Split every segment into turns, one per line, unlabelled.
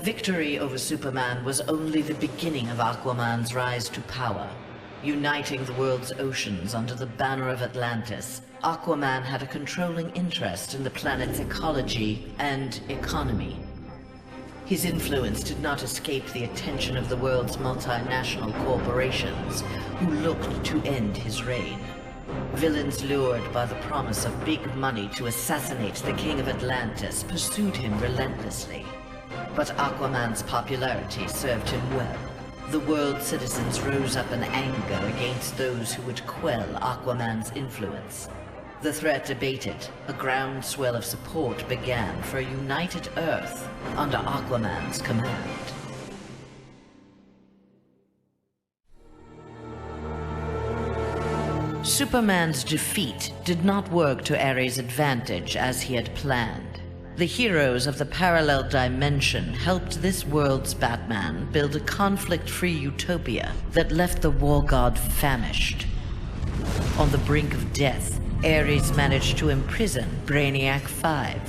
Victory over Superman was only the beginning of Aquaman's rise to power. Uniting the world's oceans under the banner of Atlantis, Aquaman had a controlling interest in the planet's ecology and economy. His influence did not escape the attention of the world's multinational corporations, who looked to end his reign. Villains lured by the promise of big money to assassinate the King of Atlantis pursued him relentlessly. But Aquaman's popularity served him well. The world's citizens rose up in anger against those who would quell Aquaman's influence. The threat abated, a groundswell of support began for a united Earth under Aquaman's command. Superman's defeat did not work to Ares' advantage as he had planned. The heroes of the parallel dimension helped this world's Batman build a conflict-free utopia that left the war god famished. On the brink of death, Ares managed to imprison Brainiac 5.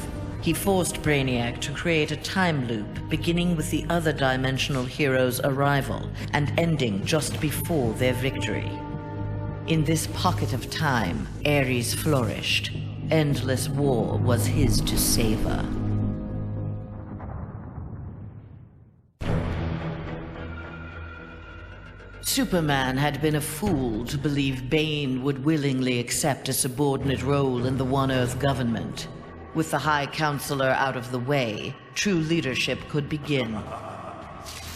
He forced Brainiac to create a time loop beginning with the other dimensional heroes' arrival and ending just before their victory. In this pocket of time, Ares flourished. Endless war was his to savor. Superman had been a fool to believe Bane would willingly accept a subordinate role in the One Earth government. With the High Counselor out of the way, true leadership could begin.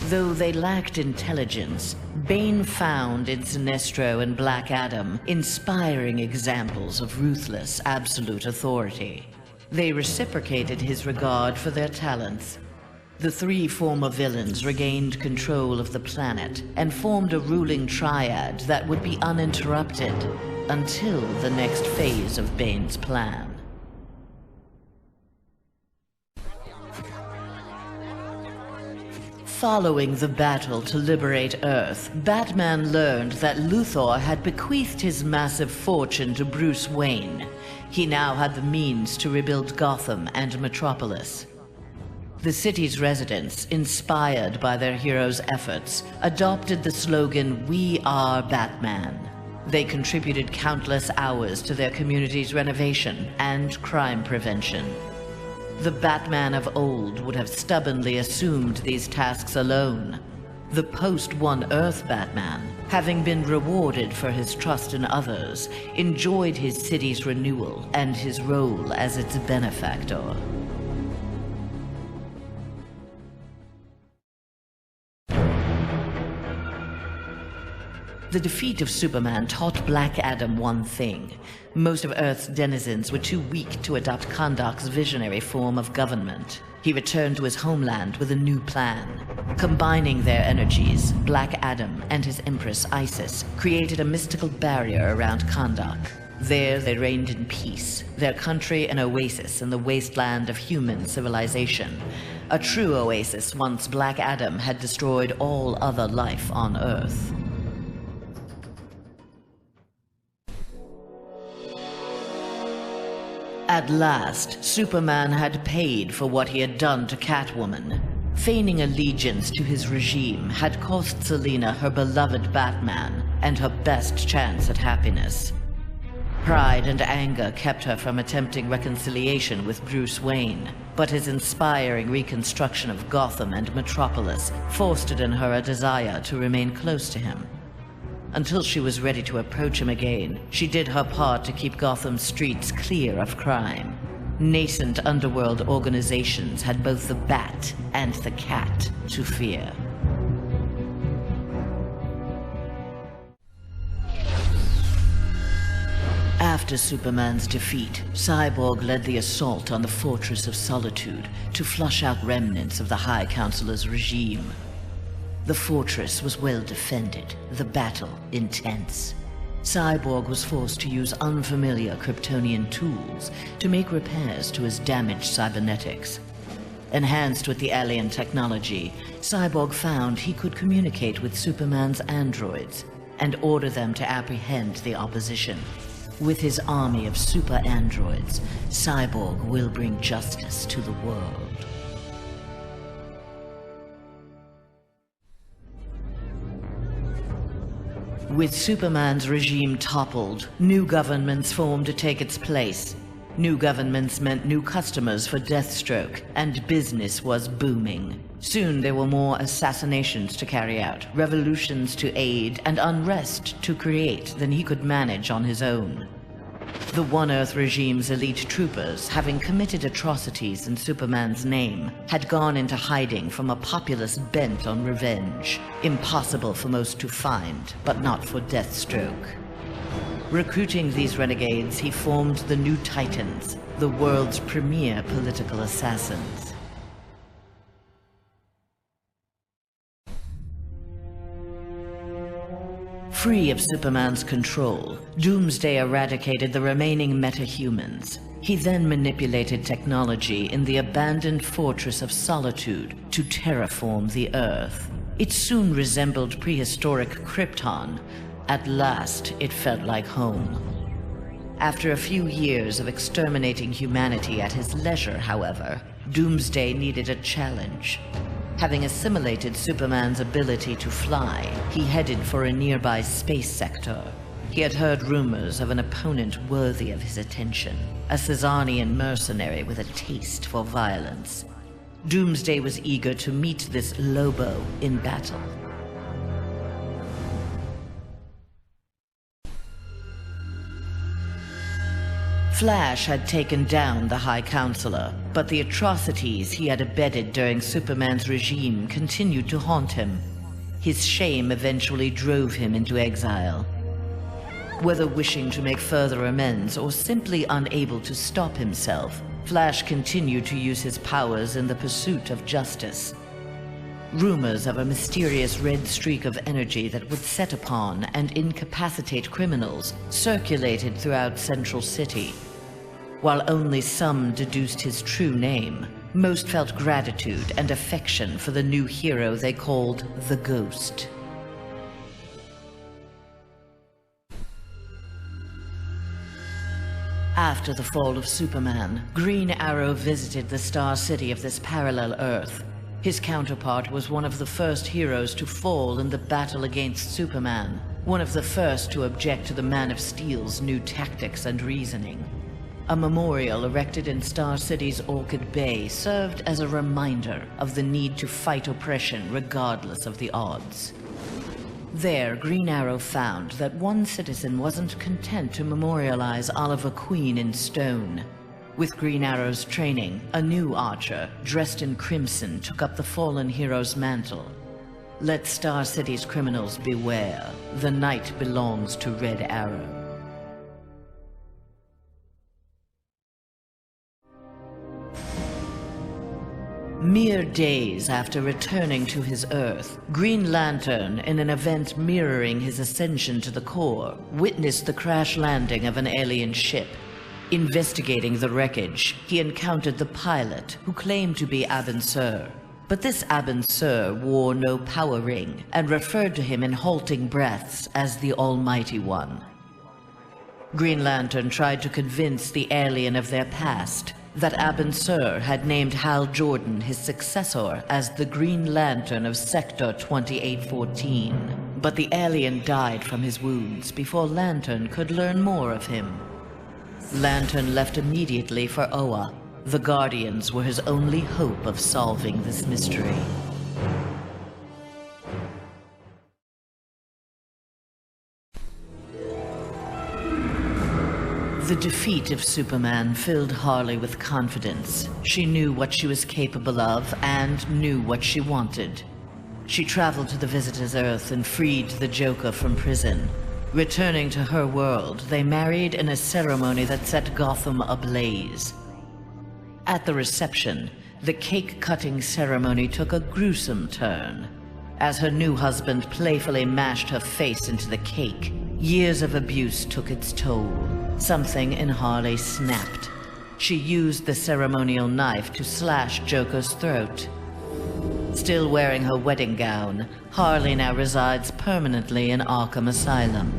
Though they lacked intelligence, Bane found in Sinestro and Black Adam inspiring examples of ruthless, absolute authority. They reciprocated his regard for their talents. The three former villains regained control of the planet and formed a ruling triad that would be uninterrupted until the next phase of Bane's plan. Following the battle to liberate Earth, Batman learned that Luthor had bequeathed his massive fortune to Bruce Wayne. He now had the means to rebuild Gotham and Metropolis. The city's residents, inspired by their hero's efforts, adopted the slogan, "We are Batman." They contributed countless hours to their community's renovation and crime prevention. The Batman of old would have stubbornly assumed these tasks alone. The post-One Earth Batman, having been rewarded for his trust in others, enjoyed his city's renewal and his role as its benefactor. The defeat of Superman taught Black Adam one thing. Most of Earth's denizens were too weak to adopt Kahndaq's visionary form of government. He returned to his homeland with a new plan. Combining their energies, Black Adam and his Empress Isis created a mystical barrier around Kahndaq. There they reigned in peace, their country an oasis in the wasteland of human civilization. A true oasis once Black Adam had destroyed all other life on Earth. At last, Superman had paid for what he had done to Catwoman. Feigning allegiance to his regime had cost Selina her beloved Batman and her best chance at happiness. Pride and anger kept her from attempting reconciliation with Bruce Wayne, but his inspiring reconstruction of Gotham and Metropolis fostered in her a desire to remain close to him. Until she was ready to approach him again, she did her part to keep Gotham's streets clear of crime. Nascent underworld organizations had both the Bat and the Cat to fear. After Superman's defeat, Cyborg led the assault on the Fortress of Solitude to flush out remnants of the High Counselor's regime. The fortress was well defended, the battle intense. Cyborg was forced to use unfamiliar Kryptonian tools to make repairs to his damaged cybernetics. Enhanced with the alien technology, Cyborg found he could communicate with Superman's androids and order them to apprehend the opposition. With his army of super androids, Cyborg will bring justice to the world. With Superman's regime toppled, new governments formed to take its place. New governments meant new customers for Deathstroke, and business was booming. Soon there were more assassinations to carry out, revolutions to aid, and unrest to create than he could manage on his own. The One Earth regime's elite troopers, having committed atrocities in Superman's name, had gone into hiding from a populace bent on revenge. Impossible for most to find, but not for Deathstroke. Recruiting these renegades, he formed the New Titans, the world's premier political assassins. Free of Superman's control, Doomsday eradicated the remaining metahumans. He then manipulated technology in the abandoned Fortress of Solitude to terraform the Earth. It soon resembled prehistoric Krypton. At last, it felt like home. After a few years of exterminating humanity at his leisure, however, Doomsday needed a challenge. Having assimilated Superman's ability to fly, he headed for a nearby space sector. He had heard rumors of an opponent worthy of his attention, a Caesarian mercenary with a taste for violence. Doomsday was eager to meet this Lobo in battle. Flash had taken down the High Counselor, but the atrocities he had abetted during Superman's regime continued to haunt him. His shame eventually drove him into exile. Whether wishing to make further amends or simply unable to stop himself, Flash continued to use his powers in the pursuit of justice. Rumors of a mysterious red streak of energy that would set upon and incapacitate criminals circulated throughout Central City. While only some deduced his true name, most felt gratitude and affection for the new hero they called the Ghost. After the fall of Superman, Green Arrow visited the Star City of this parallel Earth. His counterpart was one of the first heroes to fall in the battle against Superman, one of the first to object to the Man of Steel's new tactics and reasoning. A memorial erected in Star City's Orchid Bay served as a reminder of the need to fight oppression regardless of the odds. There, Green Arrow found that one citizen wasn't content to memorialize Oliver Queen in stone. With Green Arrow's training, a new archer, dressed in crimson, took up the fallen hero's mantle. Let Star City's criminals beware. The night belongs to Red Arrow. Mere days after returning to his Earth, Green Lantern, in an event mirroring his ascension to the core, witnessed the crash landing of an alien ship. Investigating the wreckage, he encountered the pilot, who claimed to be Abin Sur. But this Abin Sur wore no power ring, and referred to him in halting breaths as the Almighty One. Green Lantern tried to convince the alien of their past, that Abin Sur had named Hal Jordan, his successor, as the Green Lantern of Sector 2814. But the alien died from his wounds before Lantern could learn more of him. Lantern left immediately for Oa. The Guardians were his only hope of solving this mystery. The defeat of Superman filled Harley with confidence. She knew what she was capable of and knew what she wanted. She traveled to the Visitor's Earth and freed the Joker from prison. Returning to her world, they married in a ceremony that set Gotham ablaze. At the reception, the cake-cutting ceremony took a gruesome turn. As her new husband playfully mashed her face into the cake, years of abuse took its toll. Something in Harley snapped. She used the ceremonial knife to slash Joker's throat. Still wearing her wedding gown, Harley now resides permanently in Arkham Asylum.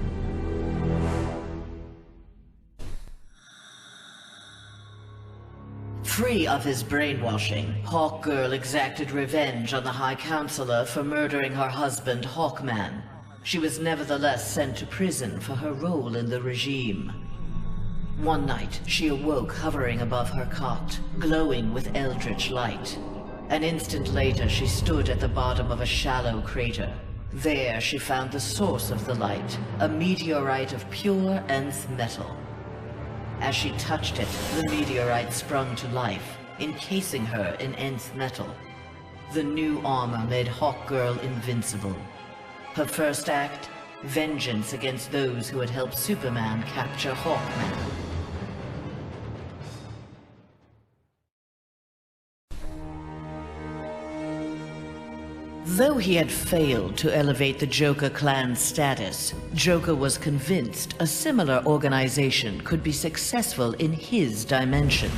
Free of his brainwashing, Hawkgirl exacted revenge on the High Counselor for murdering her husband, Hawkman. She was nevertheless sent to prison for her role in the regime. One night, she awoke hovering above her cot, glowing with eldritch light. An instant later, she stood at the bottom of a shallow crater. There, she found the source of the light, a meteorite of pure nth metal. As she touched it, the meteorite sprung to life, encasing her in nth metal. The new armor made Hawkgirl invincible. Her first act? Vengeance against those who had helped Superman capture Hawkman. Though he had failed to elevate the Joker clan's status, Joker was convinced a similar organization could be successful in his dimension.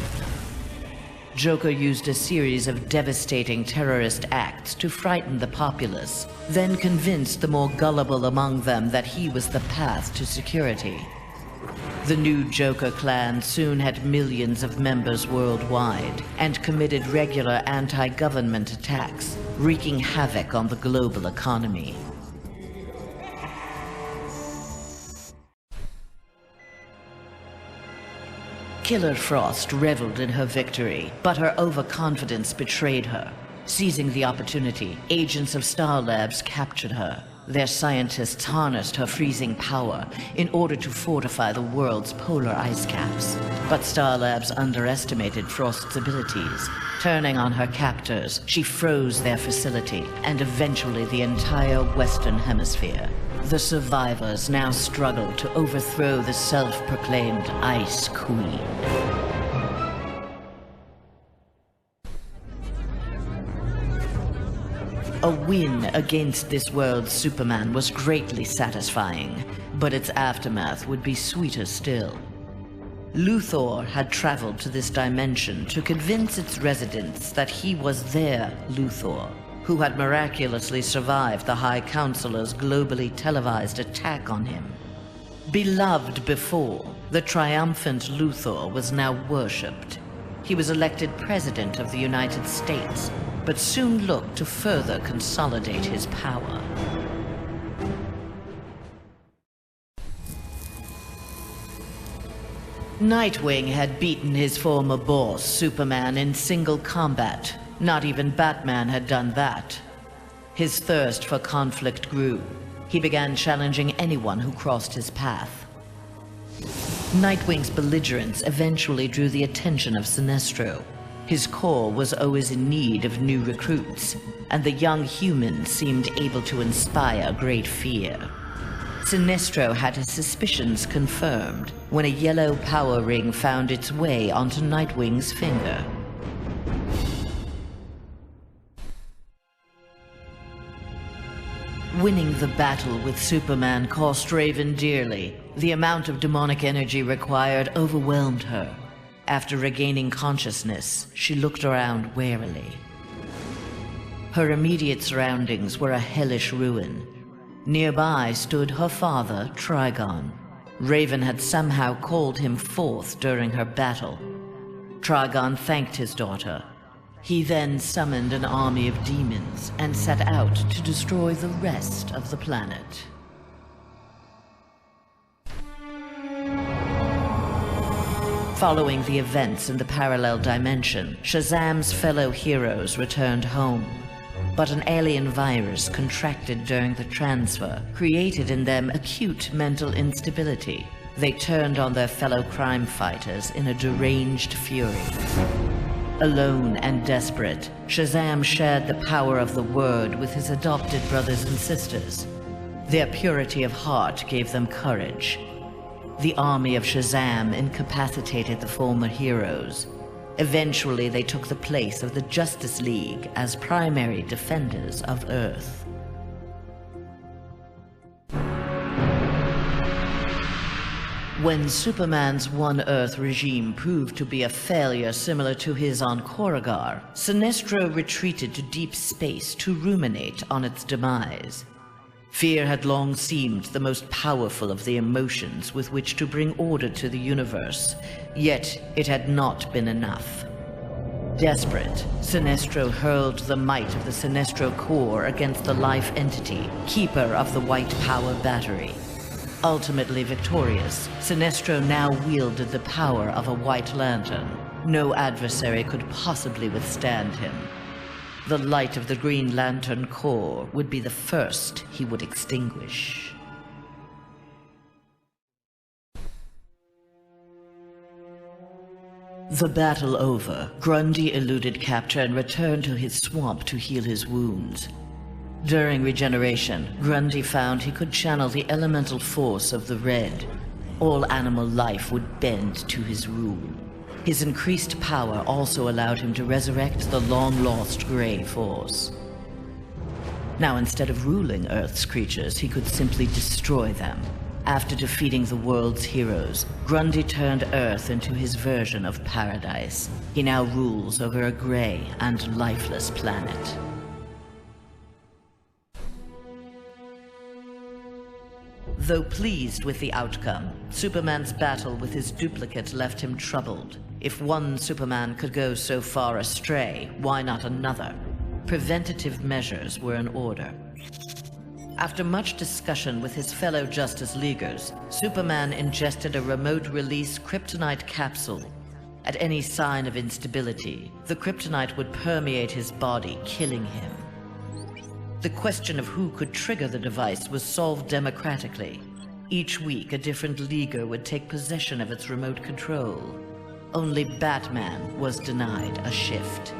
Joker used a series of devastating terrorist acts to frighten the populace, then convinced the more gullible among them that he was the path to security. The new Joker clan soon had millions of members worldwide and committed regular anti-government attacks, wreaking havoc on the global economy. Killer Frost reveled in her victory, but her overconfidence betrayed her. Seizing the opportunity, agents of Star Labs captured her. Their scientists harnessed her freezing power in order to fortify the world's polar ice caps. But Star Labs underestimated Frost's abilities. Turning on her captors, she froze their facility and eventually the entire Western Hemisphere. The survivors now struggle to overthrow the self-proclaimed Ice Queen. A win against this world's Superman was greatly satisfying, but its aftermath would be sweeter still. Luthor had traveled to this dimension to convince its residents that he was their Luthor, who had miraculously survived the High Counselor's globally televised attack on him. Beloved before, the triumphant Luthor was now worshipped. He was elected President of the United States, but soon looked to further consolidate his power. Nightwing had beaten his former boss, Superman, in single combat. Not even Batman had done that. His thirst for conflict grew. He began challenging anyone who crossed his path. Nightwing's belligerence eventually drew the attention of Sinestro. His corps was always in need of new recruits, and the young human seemed able to inspire great fear. Sinestro had his suspicions confirmed when a yellow power ring found its way onto Nightwing's finger. Winning the battle with Superman cost Raven dearly. The amount of demonic energy required overwhelmed her. After regaining consciousness, she looked around warily. Her immediate surroundings were a hellish ruin. Nearby stood her father, Trigon. Raven had somehow called him forth during her battle. Trigon thanked his daughter. He then summoned an army of demons and set out to destroy the rest of the planet. Following the events in the parallel dimension, Shazam's fellow heroes returned home. But an alien virus contracted during the transfer created in them acute mental instability. They turned on their fellow crime fighters in a deranged fury. Alone and desperate, Shazam shared the power of the Word with his adopted brothers and sisters. Their purity of heart gave them courage. The army of Shazam incapacitated the former heroes. Eventually, they took the place of the Justice League as primary defenders of Earth. When Superman's One Earth regime proved to be a failure similar to his on Korugar, Sinestro retreated to deep space to ruminate on its demise. Fear had long seemed the most powerful of the emotions with which to bring order to the universe, yet it had not been enough. Desperate, Sinestro hurled the might of the Sinestro core against the life entity, keeper of the White Power Battery. Ultimately victorious, Sinestro now wielded the power of a White Lantern. No adversary could possibly withstand him. The light of the Green Lantern core would be the first he would extinguish. The battle over, Grundy eluded capture and returned to his swamp to heal his wounds. During regeneration, Grundy found he could channel the elemental force of the Red. All animal life would bend to his rule. His increased power also allowed him to resurrect the long-lost Grey Force. Now, instead of ruling Earth's creatures, he could simply destroy them. After defeating the world's heroes, Grundy turned Earth into his version of paradise. He now rules over a gray and lifeless planet. Though pleased with the outcome, Superman's battle with his duplicate left him troubled. If one Superman could go so far astray, why not another? Preventative measures were in order. After much discussion with his fellow Justice Leaguers, Superman ingested a remote-release kryptonite capsule. At any sign of instability, the kryptonite would permeate his body, killing him. The question of who could trigger the device was solved democratically. Each week, a different Leaguer would take possession of its remote control. Only Batman was denied a shift.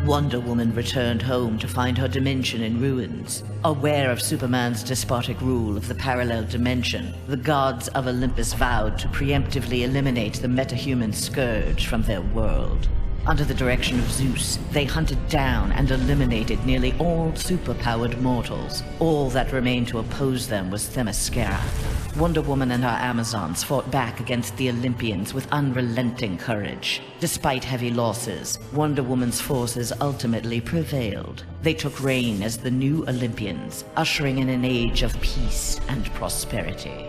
Wonder Woman returned home to find her dimension in ruins. Aware of Superman's despotic rule of the parallel dimension, the gods of Olympus vowed to preemptively eliminate the metahuman scourge from their world. Under the direction of Zeus, they hunted down and eliminated nearly all superpowered mortals. All that remained to oppose them was Themyscira. Wonder Woman and her Amazons fought back against the Olympians with unrelenting courage. Despite heavy losses, Wonder Woman's forces ultimately prevailed. They took reign as the new Olympians, ushering in an age of peace and prosperity.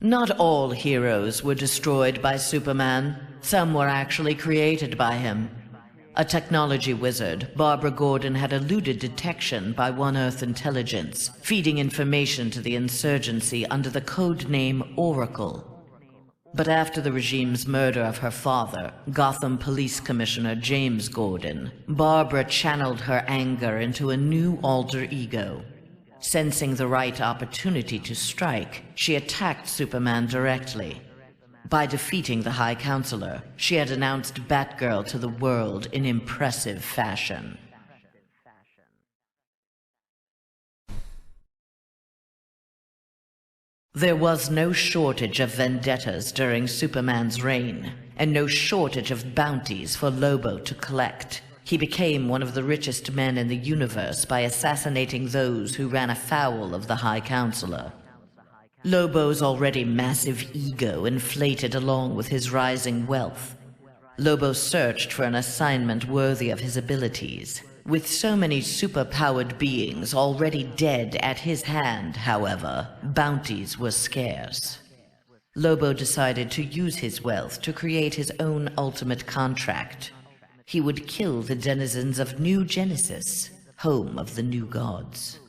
Not all heroes were destroyed by Superman. Some were actually created by him. A technology wizard, Barbara Gordon had eluded detection by One Earth intelligence, feeding information to the insurgency under the code name Oracle. But after the regime's murder of her father, Gotham Police Commissioner James Gordon, Barbara channeled her anger into a new alter ego. Sensing the right opportunity to strike, she attacked Superman directly. By defeating the High Counselor, she had announced Batgirl to the world in impressive fashion. There was no shortage of vendettas during Superman's reign, and no shortage of bounties for Lobo to collect. He became one of the richest men in the universe by assassinating those who ran afoul of the High Counselor. Lobo's already massive ego inflated along with his rising wealth. Lobo searched for an assignment worthy of his abilities. With so many super-powered beings already dead at his hand, however, bounties were scarce. Lobo decided to use his wealth to create his own ultimate contract. He would kill the denizens of New Genesis, home of the new gods.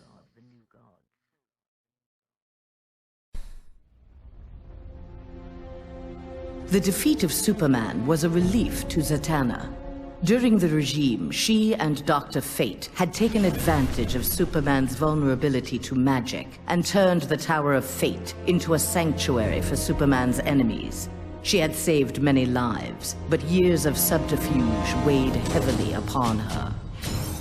The defeat of Superman was a relief to Zatanna. During the regime, she and Dr. Fate had taken advantage of Superman's vulnerability to magic and turned the Tower of Fate into a sanctuary for Superman's enemies. She had saved many lives, but years of subterfuge weighed heavily upon her.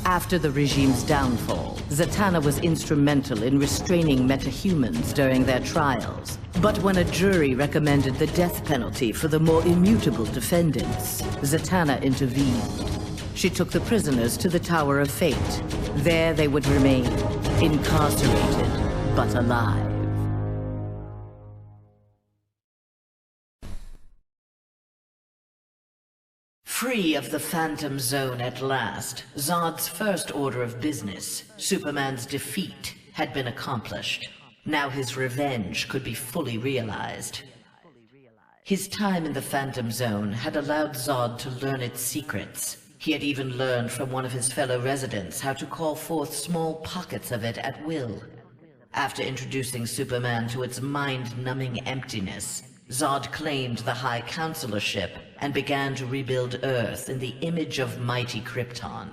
After the regime's downfall, Zatanna was instrumental in restraining metahumans during their trials. But when a jury recommended the death penalty for the more immutable defendants, Zatanna intervened. She took the prisoners to the Tower of Fate. There they would remain, incarcerated, but alive. Free of the Phantom Zone at last, Zod's first order of business, Superman's defeat, had been accomplished. Now his revenge could be fully realized. His time in the Phantom Zone had allowed Zod to learn its secrets. He had even learned from one of his fellow residents how to call forth small pockets of it at will. After introducing Superman to its mind-numbing emptiness, Zod claimed the High Counselorship and began to rebuild Earth in the image of mighty Krypton.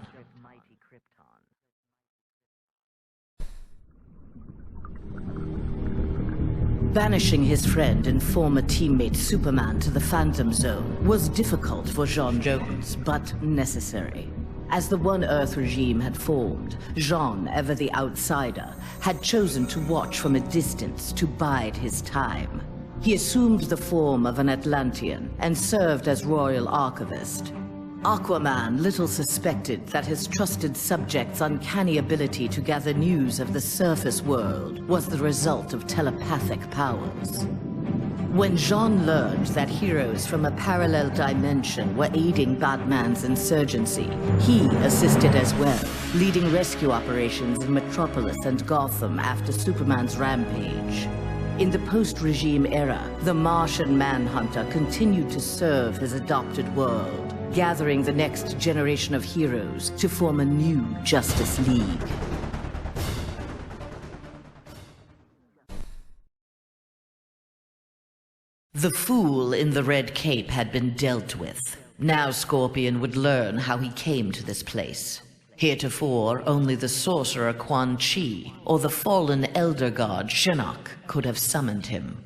Banishing his friend and former teammate Superman to the Phantom Zone was difficult for J'onn J'onzz, but necessary. As the One Earth regime had formed, J'onn, ever the outsider, had chosen to watch from a distance to bide his time. He assumed the form of an Atlantean and served as royal archivist. Aquaman little suspected that his trusted subject's uncanny ability to gather news of the surface world was the result of telepathic powers. When J'onn learned that heroes from a parallel dimension were aiding Batman's insurgency, he assisted as well, leading rescue operations in Metropolis and Gotham after Superman's rampage. In the post-regime era, the Martian Manhunter continued to serve his adopted world, gathering the next generation of heroes to form a new Justice League. The fool in the red cape had been dealt with. Now Scorpion would learn how he came to this place. Heretofore, only the sorcerer Quan Chi or the fallen elder god Shinnok could have summoned him.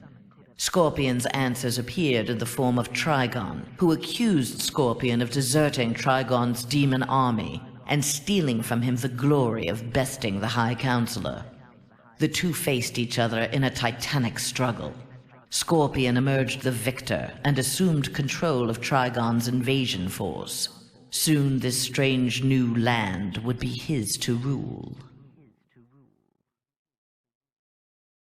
Scorpion's answers appeared in the form of Trigon, who accused Scorpion of deserting Trigon's demon army and stealing from him the glory of besting the High Counselor. The two faced each other in a titanic struggle. Scorpion emerged the victor and assumed control of Trigon's invasion force. Soon this strange new land would be his to rule.